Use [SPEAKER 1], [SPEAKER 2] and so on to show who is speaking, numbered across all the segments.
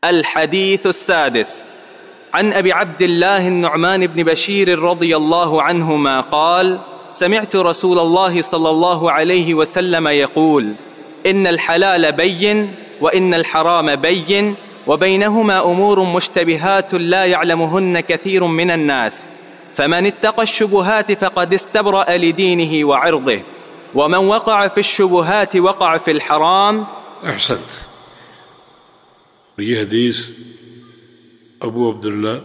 [SPEAKER 1] الحديث السادس. عن أبي عبد الله النعمان بن بشير رضي الله عنهما قال: سمعت رسول الله صلى الله عليه وسلم يقول: إن الحلال بين وإن الحرام بين وبينهما أمور مشتبهات لا يعلمهن كثير من الناس، فمن اتقى الشبهات فقد استبرأ لدينه وعرضه، ومن وقع في الشبهات وقع في الحرام.
[SPEAKER 2] احسنت. یہ حدیث ابو عبداللہ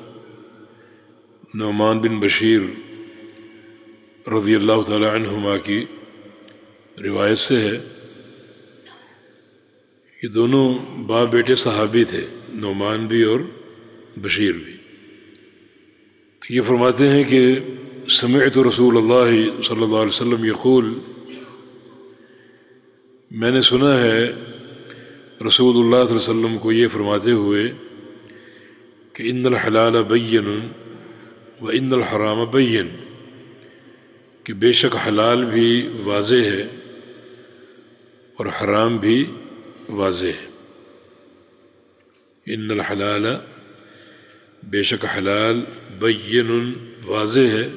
[SPEAKER 2] نعمان بن بشیر رضی اللہ تعالی عنہما کی روایت سے ہے. یہ دونوں باپ بیٹے صحابی تھے، نعمان بھی اور بشیر بھی. یہ فرماتے ہیں کہ سمعت رسول اللہ صلی اللہ علیہ وسلم یقول، میں نے سنا ہے رسول اللہ صلی اللہ علیہ وسلم کو یہ فرماتے ہوئے کہ ان الحلال بین و ان الحرام بین، کہ بے شک حلال بھی واضح ہے اور حرام بھی واضح ہے. ان الحلال، بے شک حلال، بین واضح ہے،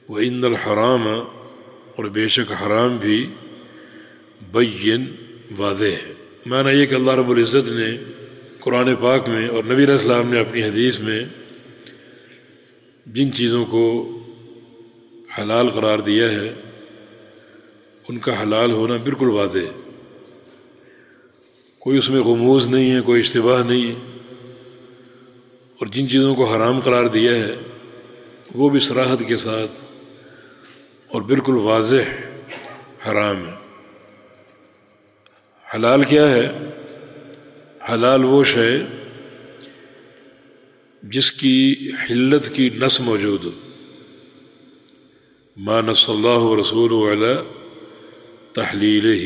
[SPEAKER 2] و ان الحرام، اور بے شک حرام بھی بین واضح ہے. معنی یہ کہ اللہ رب العزت نے قرآن پاک میں اور نبی علیہ السلام نے اپنی حدیث میں جن چیزوں کو حلال قرار دیا ہے ان کا حلال ہونا بالکل واضح ہے. کوئی اس میں غموض نہیں ہے، کوئی اشتباہ نہیں ہے. اور جن چیزوں کو حرام قرار دیا ہے وہ بھی صراحت کے ساتھ اور بالکل واضح حرام ہے. حلال کیا ہے؟ حلال وہ شے جس کی حلت کی نص موجود ہو. ما نص اللہ ورسولہ علی تحلیلہ،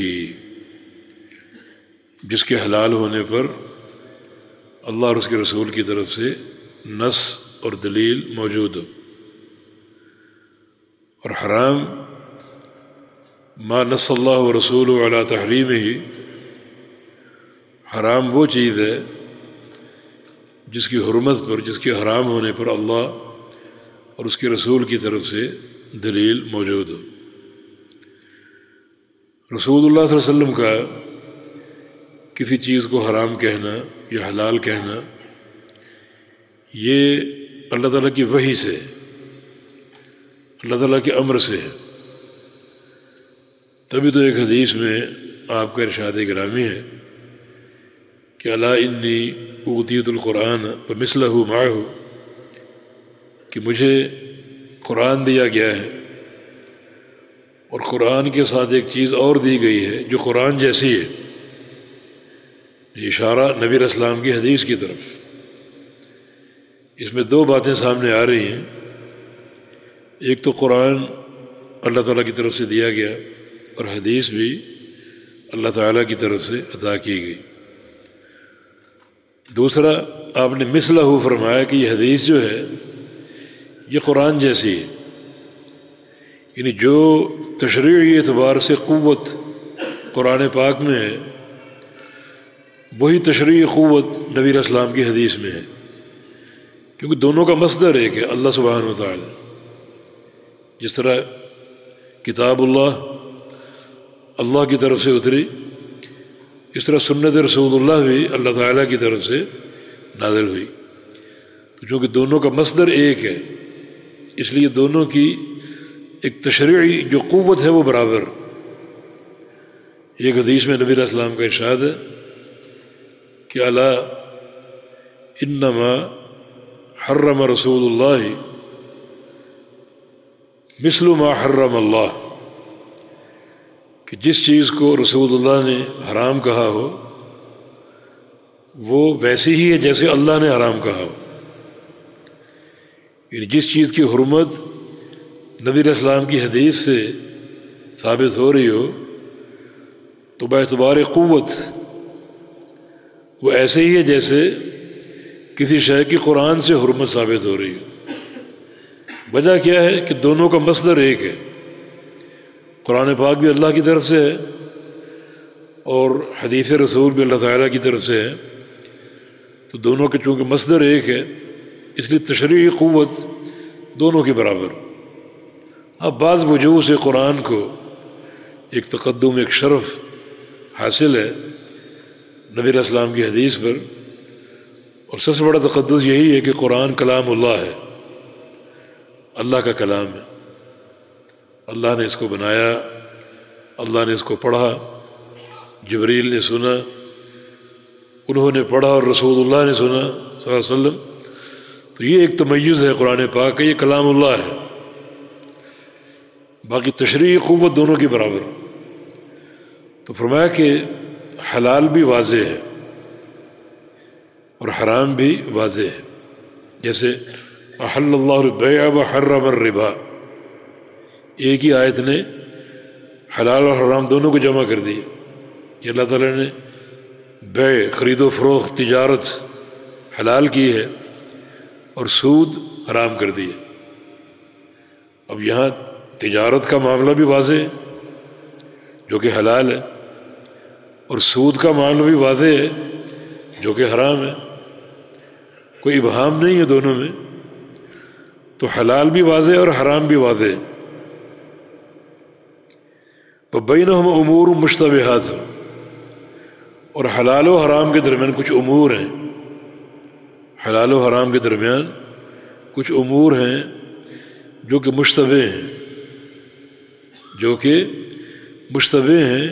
[SPEAKER 2] جس کے حلال ہونے پر اللہ اور اس کے رسول کی طرف سے نص اور دلیل موجود ہو. اور حرام ما نص اللہ ورسولہ علی تحریمہ، حرام وہ چیز ہے جس کی حرمت پر، جس کے حرام ہونے پر اللہ اور اس کے رسول کی طرف سے دلیل موجود ہو. رسول اللہ صلی اللہ علیہ وسلم کا کسی چیز کو حرام کہنا یا حلال کہنا یہ اللہ تعالیٰ کی وحی سے، اللہ تعالیٰ کے امر سے ہے. تبھی تو ایک حدیث میں آپ کا ارشاد گرامی ہے کہ الا انی اوتیت القرآن ومثلہ معہ، کہ مجھے قرآن دیا گیا ہے اور قرآن کے ساتھ ایک چیز اور دی گئی ہے جو قرآن جیسی ہے. یہ اشارہ نبی علیہ السلام کی حدیث کی طرف. اس میں دو باتیں سامنے آ رہی ہیں. ایک تو قرآن اللہ تعالیٰ کی طرف سے دیا گیا اور حدیث بھی اللہ تعالیٰ کی طرف سے عطا کی گئی. دوسرا آپ نے مثلہ فرمایا کہ یہ حدیث جو ہے یہ قرآن جیسی ہے. یعنی جو تشریعی اعتبار سے قوت قرآن پاک میں ہے وہی تشریعی قوت نبی علیہ السلام کی حدیث میں ہے، کیونکہ دونوں کا مصدر ہے کہ اللہ سبحانہ وتعالی. جس طرح کتاب اللہ کی طرف سے اتری، اس طرح سنت رسول اللہ بھی اللہ تعالیٰ کی طرف سے نازل ہوئی. تو چونکہ دونوں کا مصدر ایک ہے اس لیے دونوں کی ایک تشریعی جو قوت ہے وہ برابر. ایک حدیث میں نبی علیہ السلام کا ارشاد ہے کہ الا انما حرم رسول اللہ مثل ما حرم اللہ، کہ جس چیز کو رسول اللہ نے حرام کہا ہو وہ ویسی ہی ہے جیسے اللہ نے حرام کہا ہو. یعنی جس چیز کی حرمت نبی علیہ السلام کی حدیث سے ثابت ہو رہی ہو تو باعتبار قوت وہ ایسے ہی ہے جیسے کسی شے کی قرآن سے حرمت ثابت ہو رہی ہو. وجہ کیا ہے کہ دونوں کا مصدر ایک ہے. قرآن پاک بھی اللہ کی طرف سے ہے اور حدیث رسول بھی اللہ تعالیٰ کی طرف سے ہے. تو دونوں کے چونکہ مصدر ایک ہے اس لیے تشریعی قوت دونوں کے برابر. اب بعض وجوہ سے قرآن کو ایک تقدم، ایک شرف حاصل ہے نبی علیہ السلام کی حدیث پر، اور سب سے بڑا تقدس یہی ہے کہ قرآن کلام اللہ ہے، اللہ کا کلام ہے. اللہ نے اس کو بنایا، اللہ نے اس کو پڑھا، جبریل نے سنا، انہوں نے پڑھا اور رسول اللہ نے سنا صلی اللہ علیہ وسلم. تو یہ ایک تمیز ہے قرآن پاک کا، یہ کلام اللہ ہے. باقی تشریعی قوت دونوں کی برابر. تو فرمایا کہ حلال بھی واضح ہے اور حرام بھی واضح ہے. جیسے احل اللہ البیع وحرم الربا، ایک ہی آیت نے حلال اور حرام دونوں کو جمع کر دیا کہ اللہ تعالیٰ نے بیع، خرید و فروخت، تجارت حلال کی ہے اور سود حرام کر دیا. اب یہاں تجارت کا معاملہ بھی واضح ہے جو کہ حلال ہے، اور سود کا معاملہ بھی واضح ہے جو کہ حرام ہے. کوئی ابہام نہیں ہے دونوں میں. تو حلال بھی واضح ہے اور حرام بھی واضح ہے. وبینہم امور مشتبہات، اور حلال و حرام کے درمیان کچھ امور ہیں. حلال و حرام کے درمیان کچھ امور ہیں جو کہ مشتبہ ہیں، جو کہ مشتبہ ہیں،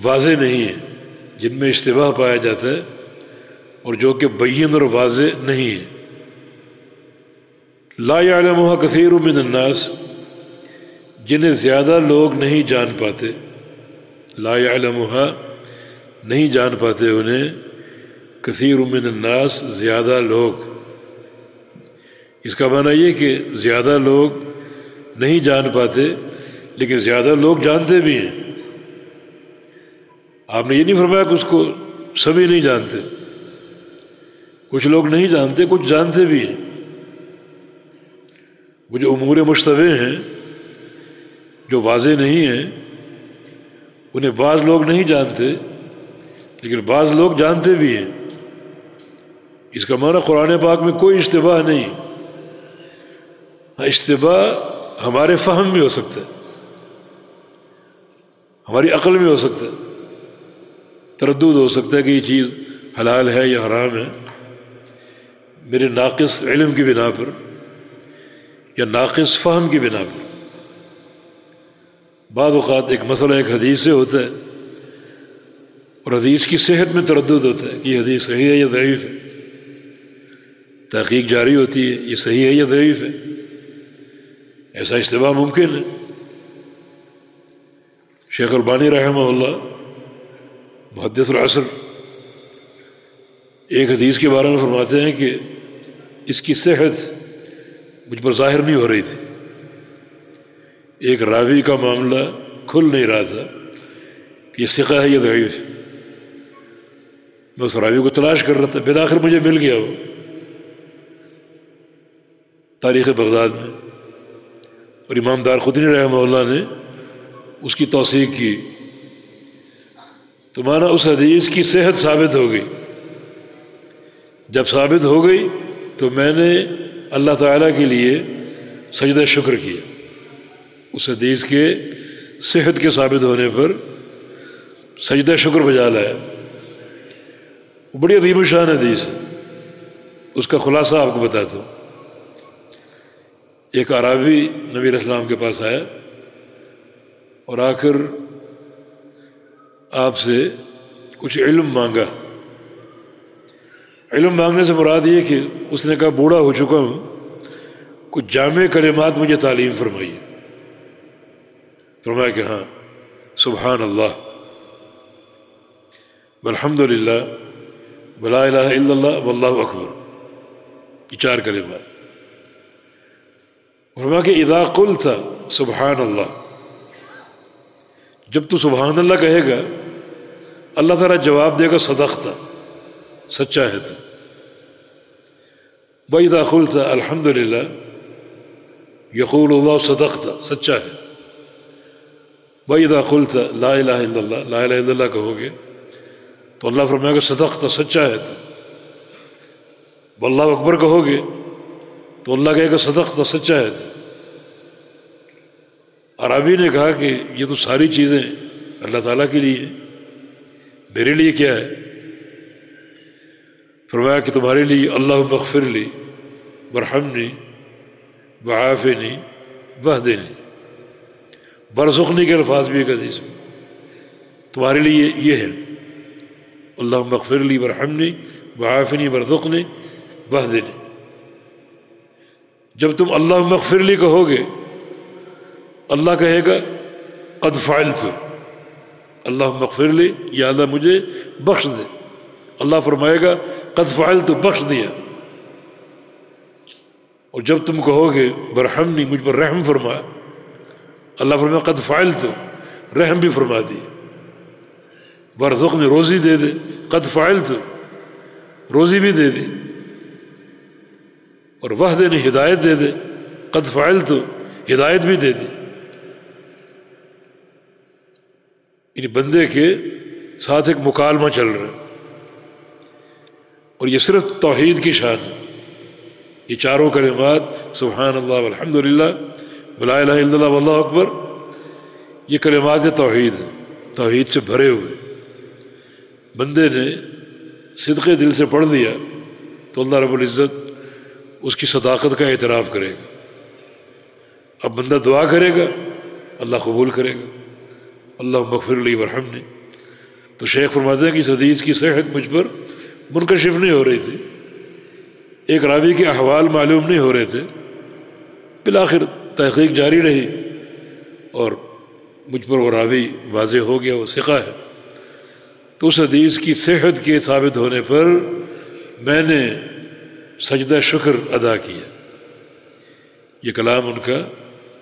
[SPEAKER 2] واضح نہیں ہیں، جن میں اشتباہ پایا جاتا ہے، اور جو کہ بین اور واضح نہیں ہے. لا یعلمها کثیر من الناس، جنہیں زیادہ لوگ نہیں جان پاتے. لا یعلمها، نہیں جان پاتے انہیں، کثیر من الناس، زیادہ لوگ. اس کا معنی یہ کہ زیادہ لوگ نہیں جان پاتے لیکن زیادہ لوگ جانتے بھی ہیں. آپ نے یہ نہیں فرمایا کہ اس کو سبھی نہیں جانتے. کچھ لوگ نہیں جانتے، کچھ جانتے بھی ہیں. وہ جو امور مشتبہ ہیں جو واضح نہیں ہیں انہیں بعض لوگ نہیں جانتے لیکن بعض لوگ جانتے بھی ہیں. اس کا معنی قرآن پاک میں کوئی اشتباہ نہیں. ہاں، اشتباہ ہمارے فہم میں ہو سکتا ہے، ہماری عقل میں ہو سکتا ہے، تردد ہو سکتا ہے کہ یہ چیز حلال ہے یا حرام ہے، میرے ناقص علم کی بنا پر یا ناقص فہم کی بنا پر. بعض اوقات ایک مسئلہ ایک حدیث سے ہوتا ہے اور حدیث کی صحت میں تردد ہوتا ہے کہ یہ حدیث صحیح ہے یا ضعیف ہے. تحقیق جاری ہوتی ہے، یہ صحیح ہے یا ضعیف ہے. ایسا اشتباہ ممکن ہے. شیخ البانی رحمہ اللہ، محدث العصر، ایک حدیث کے بارے میں فرماتے ہیں کہ اس کی صحت مجھ پر ظاہر نہیں ہو رہی تھی. ایک راوی کا معاملہ کھل نہیں رہا تھا کہ یہ ثقہ ہے یا ضعیف. میں اس راوی کو تلاش کر رہا تھا، بالآخر مجھے مل گیا وہ تاریخ بغداد میں، اور امام دارقطنی رحمہ اللہ نے اس کی توثیق کی. تو مانا اس حدیث کی صحت ثابت ہو گئی. جب ثابت ہو گئی تو میں نے اللہ تعالیٰ کے لیے سجدہ شکر کیا. اس حدیث کے صحت کے ثابت ہونے پر سجدہ شکر بجا لایا. وہ بڑی عظیم الشان حدیث ہے. اس کا خلاصہ آپ کو بتاتا ہوں. ایک اعرابی نبی علیہ السلام کے پاس آیا اور آ کر آپ سے کچھ علم مانگا. علم مانگنے سے مراد یہ کہ اس نے کہا بوڑھا ہو چکا ہوں، کچھ جامع کلمات مجھے تعلیم فرمائیے. فرمایا کہ ہاں، سبحان اللہ، والحمد للہ، ولا الہ الا اللہ، واللہ اکبر، یہ 4 کلمات. فرمایا کہ اذا قلت سبحان اللہ، جب تو سبحان اللہ کہے گا اللہ تعالیٰ جواب دے گا صدقت، سچا ہے تو. وَإِذَا قُلْتَ الحمد للہ یقول اللہ صدقت، سچا ہے. وَإِذَا قُلْتَ لا الہ الا اللہ، لا الہ الا اللہ کہو گے تو اللہ فرمائے گا صدقت، سچا ہے تو. واللہ اکبر کہو گے تو اللہ کہے گا صدقت، سچا ہے تو۔ عربی نے کہا کہ یہ تو ساری چیزیں اللہ تعالیٰ کے لیے ہیں، میرے لیے کیا ہے؟ فرمایا کہ تمہارے لیے اللہم اغفر لی وارحمنی وعافنی واہدنی، وارزقنی کے الفاظ بھی ایک حدیث میں تمہارے لیے یہ ہے، اللہم اغفر لی وارحمنی وعافنی وارزقنی واہدنی۔ جب تم اللہم اغفر لی کہو گے اللہ کہے گا قد فعلت، اللہم اغفر لی، یا اللہ مجھے بخش دے۔ اللہ فرمائے گا قد فعلت، بخش دیا۔ اور جب تم کہو گے برحمنی، مجھ پر رحم فرما، اللہ فرمائے قد فعلت، رحم بھی فرما دیا۔ وارزقنی، روزی دے دے، قد فعلت، روزی بھی دے دی۔ اور واہدنی، ہدایت دے دے، قد فعلت، ہدایت بھی دے دی۔ یعنی بندے کے ساتھ ایک مکالمہ چل رہا ہے، اور یہ صرف توحید کی شان ہے۔ یہ چاروں کلمات سبحان اللہ والحمد للہ ولا الہ الا اللہ واللہ اکبر، یہ کلمات توحید ہیں، توحید سے بھرے ہوئے۔ بندے نے صدقے دل سے پڑھ لیا تو اللہ رب العزت اس کی صداقت کا اعتراف کرے گا۔ اب بندہ دعا کرے گا، اللہ قبول کرے گا، اللہم اغفر لی وارحمنی۔ تو شیخ فرماتے ہیں کہ اس حدیث کی صحت مجھ پر منکشف نہیں ہو رہی تھی، ایک راوی کے احوال معلوم نہیں ہو رہے تھے، بالآخر تحقیق جاری رہی اور مجھ پر وہ راوی واضح ہو گیا، وہ ثقہ ہے۔ تو اس حدیث کی صحت کے ثابت ہونے پر میں نے سجدہ شکر ادا کیا۔ یہ کلام ان کا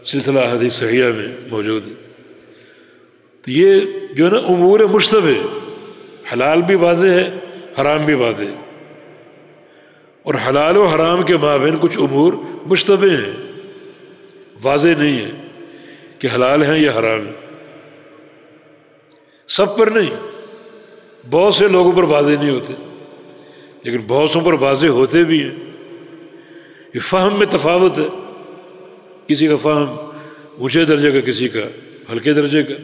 [SPEAKER 2] سلسلہ احادیث صحیحہ میں موجود ہے۔ تو یہ جو ہے نا امور مشتبہ، حلال بھی واضح ہے، حرام بھی واضح ہے، اور حلال و حرام کے مابین کچھ امور مشتبہ ہیں، واضح نہیں ہے کہ حلال ہیں یا حرام ہیں۔ سب پر نہیں، بہت سے لوگوں پر واضح نہیں ہوتے، لیکن بہت سوں پر واضح ہوتے بھی ہیں۔ یہ فہم میں تفاوت ہے، کسی کا فہم اونچے درجے کا، کسی کا ہلکے درجے کا۔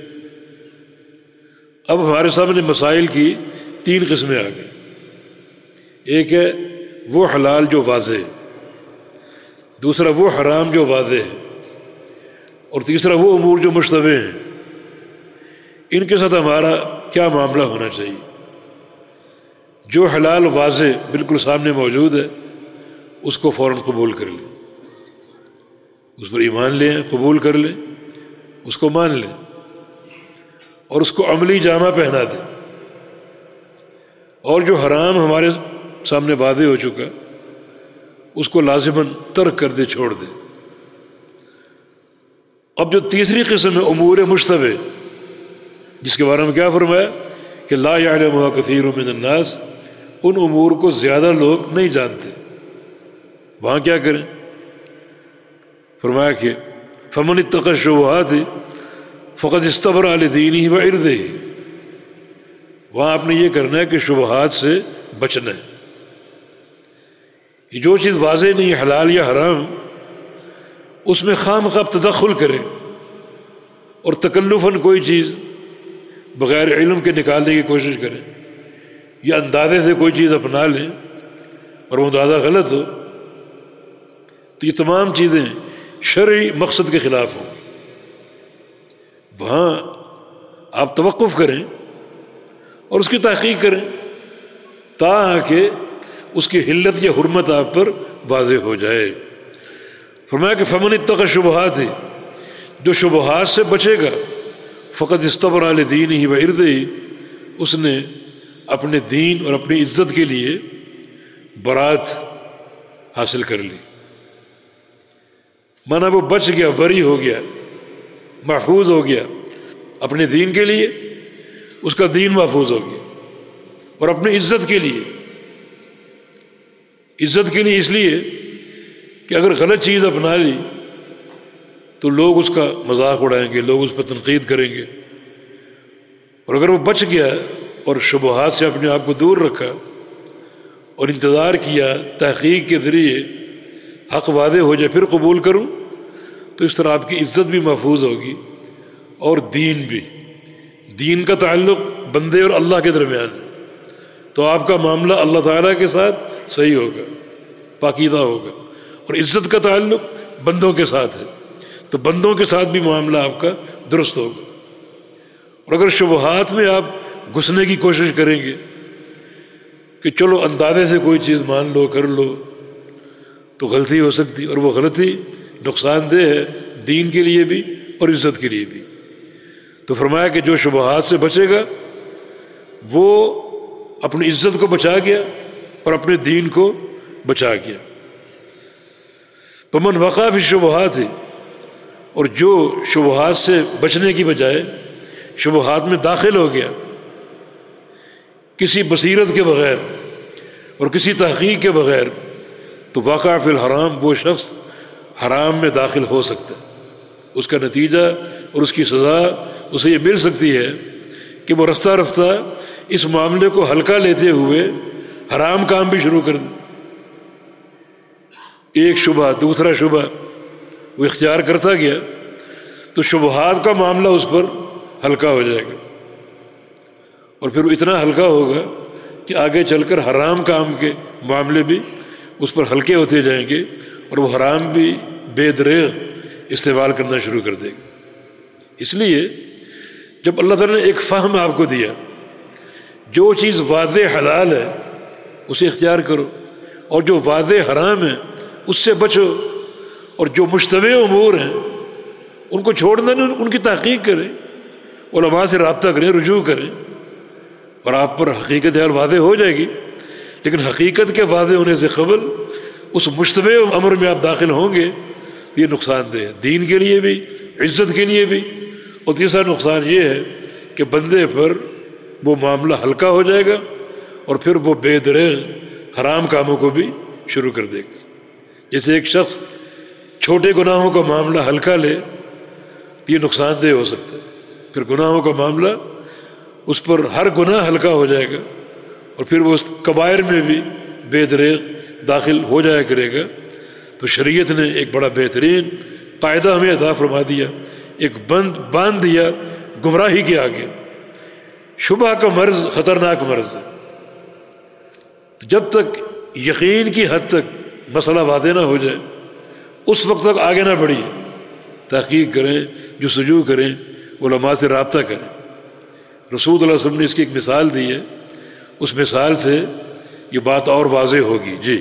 [SPEAKER 2] اب ہمارے سامنے مسائل کی 3 قسمیں آ گئی۔ ایک ہے وہ حلال جو واضح ہے، دوسرا وہ حرام جو واضح ہے، اور تیسرا وہ امور جو مشتبہ ہیں۔ ان کے ساتھ ہمارا کیا معاملہ ہونا چاہیے؟ جو حلال واضح بالکل سامنے موجود ہے اس کو فوراً قبول کر لیں، اس پر ایمان لیں، قبول کر لیں، اس کو مان لیں، اور اس کو عملی جامہ پہنا دیں۔ اور جو حرام ہمارے سامنے واضح ہو چکا اس کو لازماً ترک کر دے، چھوڑ دے۔ اب جو تیسری قسم ہے امور مشتبہ، جس کے بارے میں کیا فرمایا کہ لا یعلمها کثیر من الناس، ان امور کو زیادہ لوگ نہیں جانتے، وہاں کیا کریں؟ فرمایا کہ فمن اتقى الشبهات فقد استبرأ لدینہ وعرضہ، وہاں آپ نے یہ کرنا ہے کہ شبہات سے بچنا ہے۔ جو چیز واضح نہیں ہے، حلال یا حرام، اس میں خام خواہ تدخل کریں اور تکلفاً کوئی چیز بغیر علم کے نکالنے کی کوشش کریں، یا اندازے سے کوئی چیز اپنا لیں اور وہ اندازہ غلط ہو، تو یہ تمام چیزیں شرعی مقصد کے خلاف ہوں۔ وہاں آپ توقف کریں اور اس کی تحقیق کریں تاکہ اس کی حلت یا حرمت آپ پر واضح ہو جائے۔ فرمایا کہ فمن اتقى الشبہات، جو شبہات سے بچے گا، فقد استبرأ لدینہ وعرضہ، اس نے اپنے دین اور اپنی عزت کے لیے برات حاصل کر لی، مانا وہ بچ گیا، بری ہو گیا، محفوظ ہو گیا، اپنے دین کے لیے اس کا دین محفوظ ہو گیا، اور اپنی عزت کے لیے، عزت کے لیے اس لیے کہ اگر غلط چیز اپنا لی تو لوگ اس کا مذاق اڑائیں گے، لوگ اس پر تنقید کریں گے، اور اگر وہ بچ گیا اور شبہات سے اپنے آپ کو دور رکھا اور انتظار کیا تحقیق کے ذریعے حق واضح ہو جائے پھر قبول کروں، تو اس طرح آپ کی عزت بھی محفوظ ہوگی اور دین بھی. دین کا تعلق بندے اور اللہ کے درمیان ہے، تو آپ کا معاملہ اللہ تعالیٰ کے ساتھ صحیح ہوگا، پاکیزہ ہوگا. اور عزت کا تعلق بندوں کے ساتھ ہے، تو بندوں کے ساتھ بھی معاملہ آپ کا درست ہوگا. اور اگر شبہات میں آپ گھسنے کی کوشش کریں گے کہ چلو اندازے سے کوئی چیز مان لو کر لو، تو غلطی ہو سکتی، اور وہ غلطی نقصان دہ ہے دین کے لیے بھی اور عزت کے لیے بھی. تو فرمایا کہ جو شبہات سے بچے گا وہ اپنی عزت کو بچا گیا اور اپنے دین کو بچا گیا. فمن وقع فی الشبہات، اور جو شبہات سے بچنے کی بجائے شبہات میں داخل ہو گیا کسی بصیرت کے بغیر اور کسی تحقیق کے بغیر، تو وقع فی الحرام، وہ شخص حرام میں داخل ہو سکتا ہے. اس کا نتیجہ اور اس کی سزا اسے یہ مل سکتی ہے کہ وہ رفتہ رفتہ اس معاملے کو ہلکا لیتے ہوئے حرام کام بھی شروع کر دے. ایک شبہ دوسرا شبہ وہ اختیار کرتا گیا تو شبہات کا معاملہ اس پر ہلکا ہو جائے گا، اور پھر وہ اتنا ہلکا ہوگا کہ آگے چل کر حرام کام کے معاملے بھی اس پر ہلکے ہوتے جائیں گے، اور وہ حرام بھی بے دریغ استعمال کرنا شروع کر دے گا. اس لیے جب اللہ تعالیٰ نے ایک فہم آپ کو دیا، جو چیز واضح حلال ہے اسے اختیار کرو، اور جو واضح حرام ہے اس سے بچو، اور جو مشتبہ امور ہیں ان کو چھوڑنا نہیں، ان کی تحقیق کریں، علماء سے رابطہ کریں، رجوع کریں، اور آپ پر حقیقت حال واضح ہو جائے گی. لیکن حقیقت کے واضح ہونے سے قبل اس مشتبہ امر میں آپ داخل ہوں گے تو یہ نقصان دہ ہے دین کے لیے بھی، عزت کے لیے بھی. اور تیسرا نقصان یہ ہے کہ بندے پر وہ معاملہ ہلکا ہو جائے گا، اور پھر وہ بے دریغ حرام کاموں کو بھی شروع کر دے گا. جیسے ایک شخص چھوٹے گناہوں کا معاملہ ہلکا لے تو یہ نقصان دہ ہو سکتا ہے، پھر گناہوں کا معاملہ اس پر ہر گناہ ہلکا ہو جائے گا، اور پھر وہ کبائر میں بھی بے دریغ داخل ہو جایا کرے گا. تو شریعت نے ایک بڑا بہترین قاعدہ ہمیں عطا فرما دیا، ایک باندھ دیا گمراہی کے آگے. شبہ کا مرض خطرناک مرض ہے. جب تک یقین کی حد تک مسئلہ واضح نہ ہو جائے اس وقت تک آگے نہ بڑھیے، تحقیق کریں، جستجو کریں، علماء سے رابطہ کریں. رسول اللہ علیہ وسلم نے اس کی ایک مثال دی ہے، اس مثال سے یہ بات اور واضح ہوگی. جی